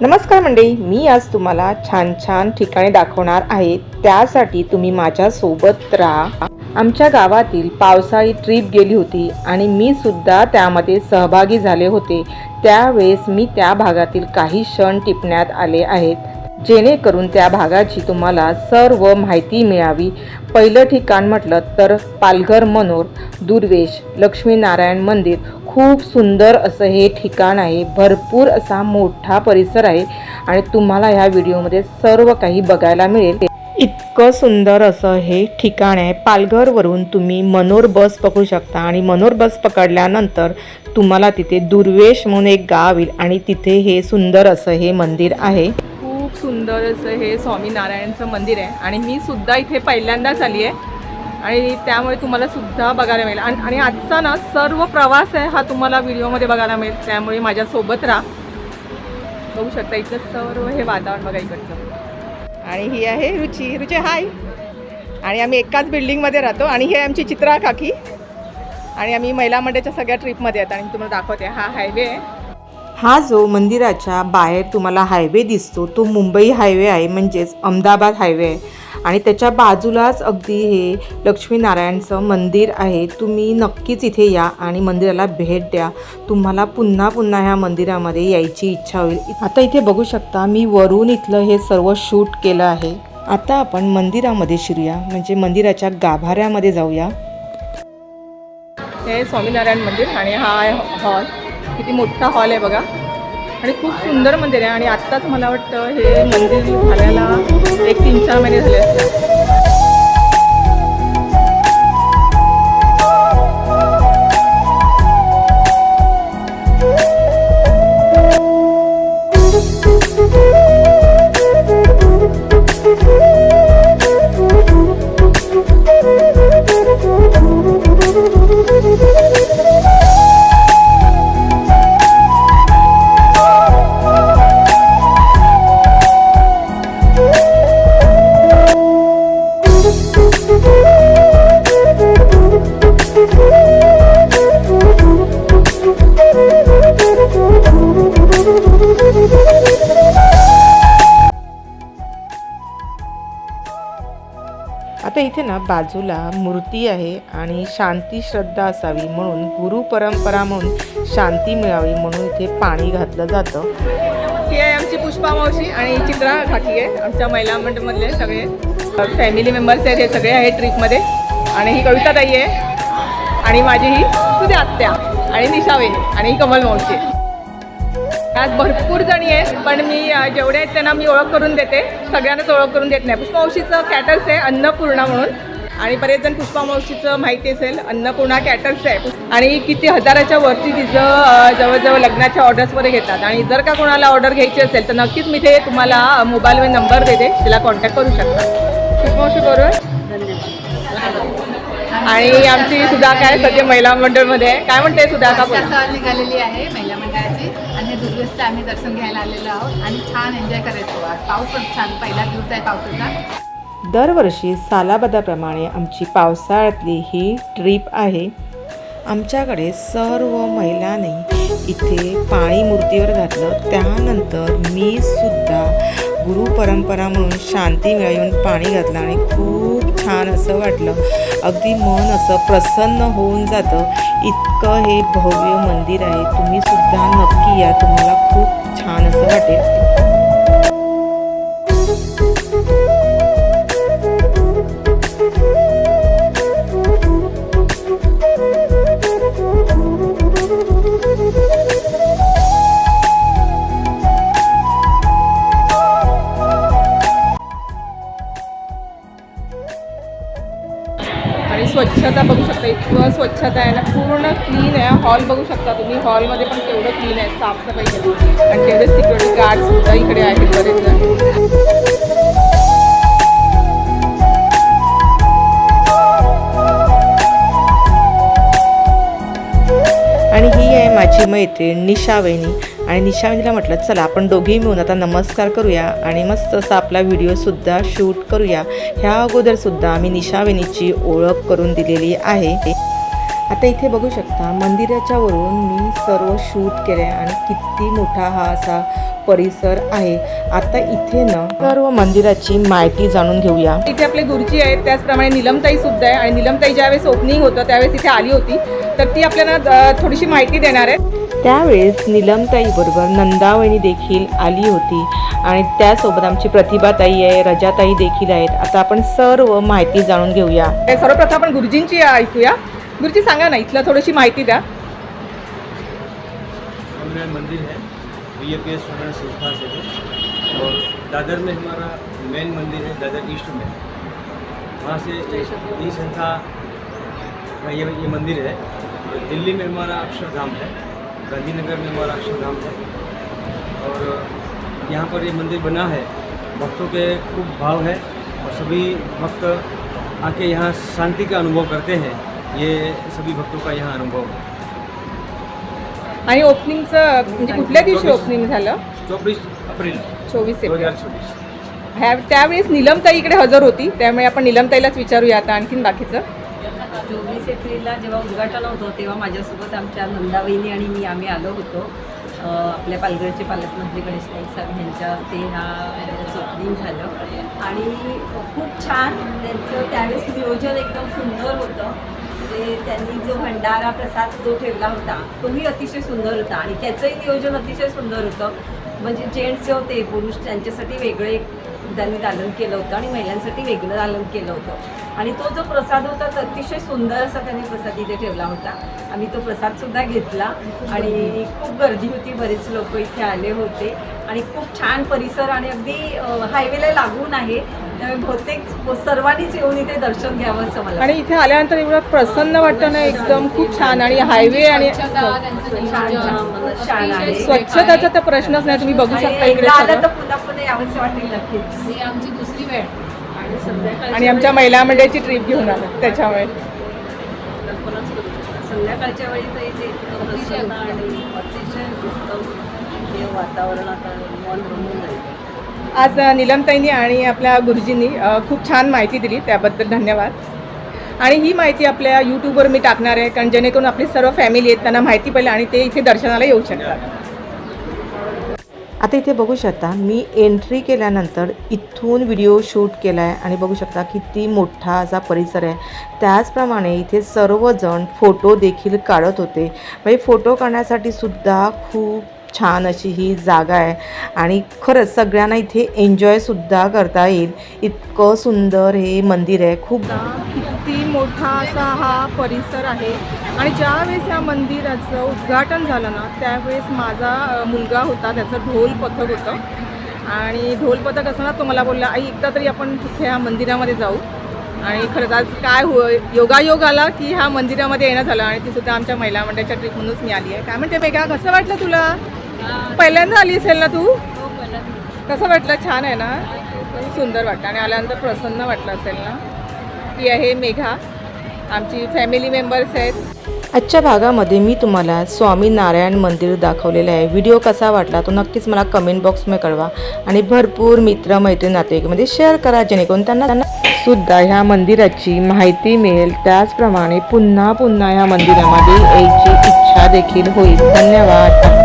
नमस्कार मंडळी, मी आज तुम्हाला छान छान ठिकाणे दाखवणार आहे। त्यासाठी तुम्ही माझ्या सोबत राहा। आमच्या गावातील पावसाळी ट्रिप गेली होती आणि मी सुद्धा त्यामध्ये सहभागी झाले होते। त्यावेळेस मी त्या भागातील काही क्षण टिपण्यात आले आहेत, जेणेकरून त्या भागाची तुम्हाला सर्व माहिती मिळावी। पहिलं ठिकाण म्हटलं तर पालघर मनोर दुर्वेश लक्ष्मीनारायण मंदिर। खूप सुंदर असं हे ठिकाण आहे, भरपूर असा मोठा परिसर आहे आणि तुम्हाला ह्या व्हिडिओमध्ये सर्व काही बघायला मिळेल। इतकं सुंदर असं हे ठिकाण आहे। पालघरवरून तुम्ही मनोर बस पकडू शकता आणि मनोर बस पकडल्यानंतर तुम्हाला तिथे दुर्वेश म्हणून एक गाव येईल आणि तिथे हे सुंदर असं हे मंदिर आहे। खूप सुंदर असं हे स्वामीनारायणचं मंदिर आहे आणि मी सुद्धा इथे पहिल्यांदाच आली आहे आणि त्यामुळे तुम्हाला सुद्धा बघायला मिळेल। आणि आजचा ना सर्व प्रवास आहे हा तुम्हाला व्हिडिओमध्ये बघायला मिळेल, त्यामुळे माझ्यासोबत राहा। बघू शकता इथलं सर्व हे वातावरण बघा इकडचं। आणि ही आहे रुची। रुची हाय। आणि आम्ही एकाच बिल्डिंगमध्ये राहतो आणि हे आमची चित्रा काकी आणि आम्ही महिला मंडळाच्या सगळ्या ट्रिपमध्ये आहेत आणि तुम्हाला दाखवते हा हायवे आहे। हा जो मंदिराच्या बाहेर तुम्हाला हायवे दिसतो तो मुंबई हायवे आहे, म्हणजेच अहमदाबाद हायवे आहे आणि त्याच्या बाजूलाच अगदी हे लक्ष्मीनारायणचं मंदिर आहे। तुम्ही नक्कीच इथे या आणि मंदिराला भेट द्या, तुम्हाला पुन्हा पुन्हा ह्या मंदिरामध्ये यायची इच्छा होईल। आता इथे बघू शकता मी वरून इथलं हे सर्व शूट केलं आहे। आता आपण मंदिरामध्ये शिरूया, म्हणजे मंदिराच्या गाभाऱ्यामध्ये जाऊया। हे स्वामीनारायण मंदिर आणि हा हॉल, किती मोठा हॉल आहे बघा आणि खूप सुंदर मंदिर आहे। आणि आत्ताच मला वाटतं हे मंदिर झाल्याला 3-4 महिने झाले असतात। आता इथे ना बाजूला मूर्ती आहे आणि शांती श्रद्धा असावी म्हणून गुरु परंपरा म्हणून शांती मिळावी म्हणून इथे पाणी घातलं जातं। ही आहे आमची पुष्पा मावशी आणि चित्रा काकी आहे, आमच्या महिला मंडळमधले सगळे फॅमिली मेंबर्स आहेत, हे सगळे आहेत ट्रिपमध्ये। आणि ही कविता ताई आहे आणि माझी ही सुद्या आत्या आणि निशा वहिनी आणि ही कमल मावशी। आज भरपूर जणी आहेत पण मी जेवढे आहेत त्यांना मी ओळख करून देते, सगळ्यांनाच ओळख करून देत नाही। पुष्पा मावशीचं कॅटर्स आहे अन्नपूर्णा म्हणून आणि बरेच जण पुष्पा मावशीचं माहिती असेल, अन्नपूर्णा कॅटर्स आहे आणि किती हजाराच्या वरती तिचं जवळजवळ लग्नाच्या ऑर्डर्स वगैरे घेतात। आणि जर का कोणाला ऑर्डर घ्यायची असेल तर नक्कीच मी ते तुम्हाला मोबाईलवर नंबर देते, तिला कॉन्टॅक्ट करू शकता। पुष्पा मावशी बरोबर। आणि आमची सुधाका आहे सध्या महिला मंडळमध्ये आहे, काय म्हणते सुधाका? सहल निघालेली आहे महिला मंडळाची आणि दुर्वेशचं आम्ही दर्शन घ्यायला आलेलो आहोत आणि छान एन्जॉय करायचो। पाऊस पण छान, पहिला दिवस आहे पावसाचा। दरवर्षी सालाबादाप्रमाणे आमची पावसाळ्यातली ही ट्रिप आहे। आमच्याकडे सर्व महिलांनी इथे पाणी मूर्तीवर घातलं, त्यानंतर मी सुद्धा गुरुपरंपरा म्हणून शांती मिळवून पाणी घातलं आणि खूप छान असं वाटलं। अगदी मन असं प्रसन्न होऊन जातं, इतकं हे भव्य मंदिर आहे। तुम्ही सुद्धा नक्की या, तुम्हाला खूप छान असं वाटेल। आणि स्वच्छता बघू शकता, इतकं स्वच्छता आहे ना, पूर्ण क्लीन आहे। हॉल बघू शकता तुम्ही, हॉलमध्ये पण तेवढं क्लीन आहे, साफसफाई केली आणि तेवढे सिक्युरिटी गार्ड सुद्धा इकडे आहेत बरेच जण। आणि ही आहे माझी मैत्रीण निशा वहिनी आणि निशा वहिनीला म्हटलं चला आपण दोघेही मिळून आता नमस्कार करूया आणि मस्त असा आपला व्हिडिओसुद्धा शूट करूया। ह्या अगोदरसुद्धा आम्ही निशा वहिनीची ओळख करून दिलेली आहे। आता इथे बघू शकता मंदिराच्या वरून मी सर्व शूट केलं आहे आणि किती मोठा हा असा परिसर आहे. आता इथे ना सर्व मंदिराची माहिती जाणून घेऊया. इथे आपले गुरुजी आहेत, त्याचप्रमाणे निलमताई सुद्धा आहे आणि निलमताई ज्यावेळेस ओपनिंग होतं त्यावेळेस इथे आली होती, तर ती आपल्याला थोडीशी माहिती देणार आहे. त्यावेळेस निलमताई बरोबर नंदावहिनी देखील आली होती आणि त्यासोबत आमची प्रतिभाताई आहे, रजाताई देखील आहेत. आता आपण सर्व माहिती जाणून घेऊया. सर्वप्रथम आपण गुरुजींची ऐकूया. गुरुजी सांगा ना, इथलं थोडीशी माहिती द्या. मंदिर है VAPS स्टूडेंट संस्था से है और दादर में हमारा मेन मंदिर है, दादर ईस्ट में। वहाँ से ये संस्था का ये मंदिर है। और दिल्ली में हमारा अक्षरधाम है, गांधीनगर में हमारा अक्षरधाम है और यहाँ पर ये मंदिर बना है। भक्तों के खूब भाव है और सभी भक्त आके यहाँ शांति का अनुभव करते हैं। ये सभी भक्तों का यहाँ अनुभव है। आणि ओपनिंगचं म्हणजे कुठल्या दिवशी ओपनिंग झालं? 24 अप्रैल 24 सप्टेंबर. 2024। त्यावेळेस निलमताई इकडे हजर होती, त्यामुळे आपण निलमताईलाच विचारूया आता आणखीन बाकीचं. 24 एप्रिलला जेव्हा उद्घाटन होतं तेव्हा माझ्यासोबत आमच्या नंदावहिनी आणि मी आम्ही आलो होतो. आपल्या पालघरचे पालकमंत्री गणेश नाईक साहेब यांच्या हस्ते ह्या मंदिराचं ओपनिंग झालं आणि खूप छान त्यांचं त्यावेळेस नियोजन एकदम सुंदर होतं. ते त्यांनी जो भंडारा प्रसाद जो ठेवला होता तोही अतिशय सुंदर होता आणि त्याचंही नियोजन अतिशय सुंदर होतं. म्हणजे जेंट्स जे होते पुरुष त्यांच्यासाठी वेगळे त्यांनी दालन केलं होतं आणि महिलांसाठी वेगळं दालन केलं होतं आणि तो जो प्रसाद होता तो अतिशय सुंदर असा त्यांनी प्रसाद इथे ठेवला होता. आम्ही तो प्रसादसुद्धा घेतला आणि खूप गर्दी होती, बरेच लोक इथे आले होते आणि खूप छान परिसर आणि अगदी हायवेला लागून आहे. त्यामुळे बहुतेक सर्वांनीच येऊन इथे दर्शन घ्यावं असं मला. आणि इथे आल्यानंतर एवढं प्रसन्न वाटतं ना, एकदम खूप छान. आणि हायवे आणि स्वच्छताचा तर प्रश्नच नाही, तुम्ही बघू शकता इकडे आलं तर पुन्हा पुन्हा यावंसं वाटेल नक्कीच. ही आमची दुसरी वेळ आणि संध्याकाळी आणि आमच्या महिला मंडळाची ट्रिप घेऊन आलो त्याच्यामुळे. संध्याकाळच्या वेळी तर इथे प्रसन्न आणि अतिशय उत्तम हे वातावरण आता मन रमून जाईल. आज निलमताईंनी आणि आपल्या गुरुजींनी खूप छान माहिती दिली, त्याबद्दल धन्यवाद. आणि ही माहिती आपल्या यूट्यूबवर मी टाकणार आहे, कारण जेणेकरून आपली सर्व फॅमिली आहेत त्यांना माहिती पडली आणि ते इथे दर्शनाला येऊ शकतात. आता इथे बघू शकता मी एंट्री केल्यानंतर इथून व्हिडिओ शूट केला आहे आणि बघू शकता किती मोठा असा परिसर आहे. त्याचप्रमाणे इथे सर्वजण फोटो देखील काढत होते. म्हणजे फोटो काढण्यासाठी सुद्धा खूप छान अशी ही जागा आहे आणि खरंच सगळ्यांना इथे एन्जॉयसुद्धा करता येईल. इतकं सुंदर हे मंदिर आहे. खूप किती मोठा असा हा परिसर आहे. आणि ज्यावेळेस या मंदिराचं उद्घाटन झालं ना, त्यावेळेस माझा मुलगा होता, त्याचं ढोल पथक होतं आणि ढोल पथक असताना तो मला बोलला, आई एकदा तरी आपण तिथे ह्या मंदिरामध्ये जाऊ. आणि खरंच आज काय योगायोग आला की ह्या मंदिरामध्ये येणं झालं आणि ती सुद्धा आमच्या महिला मंडळाच्या ट्रिपमधूनच मी आली आहे. काय म्हणते बेगा, कसं वाटलं तुला? पहिल्यांदा आली असेल ना तू? कसं वाटलं? छान आहे ना, सुंदर वाटतं आणि आल्यानंतर प्रसन्न वाटलं असेल ना. ही आहे मेघा, आमची फॅमिली मेंबर्स आहेत. आजच्या भागामध्ये मी तुम्हाला स्वामीनारायण मंदिर दाखवलेलं आहे. व्हिडिओ कसा वाटला तो नक्कीच मला कमेंट बॉक्समध्ये कळवा आणि भरपूर मित्रमैत्रीण नातेवाईकांमध्ये शेअर करा, जेणेकरून त्यांना सुद्धा ह्या मंदिराची माहिती मिळेल. त्याचप्रमाणे पुन्हा पुन्हा ह्या मंदिरामध्ये यायची इच्छा देखील होईल. धन्यवाद.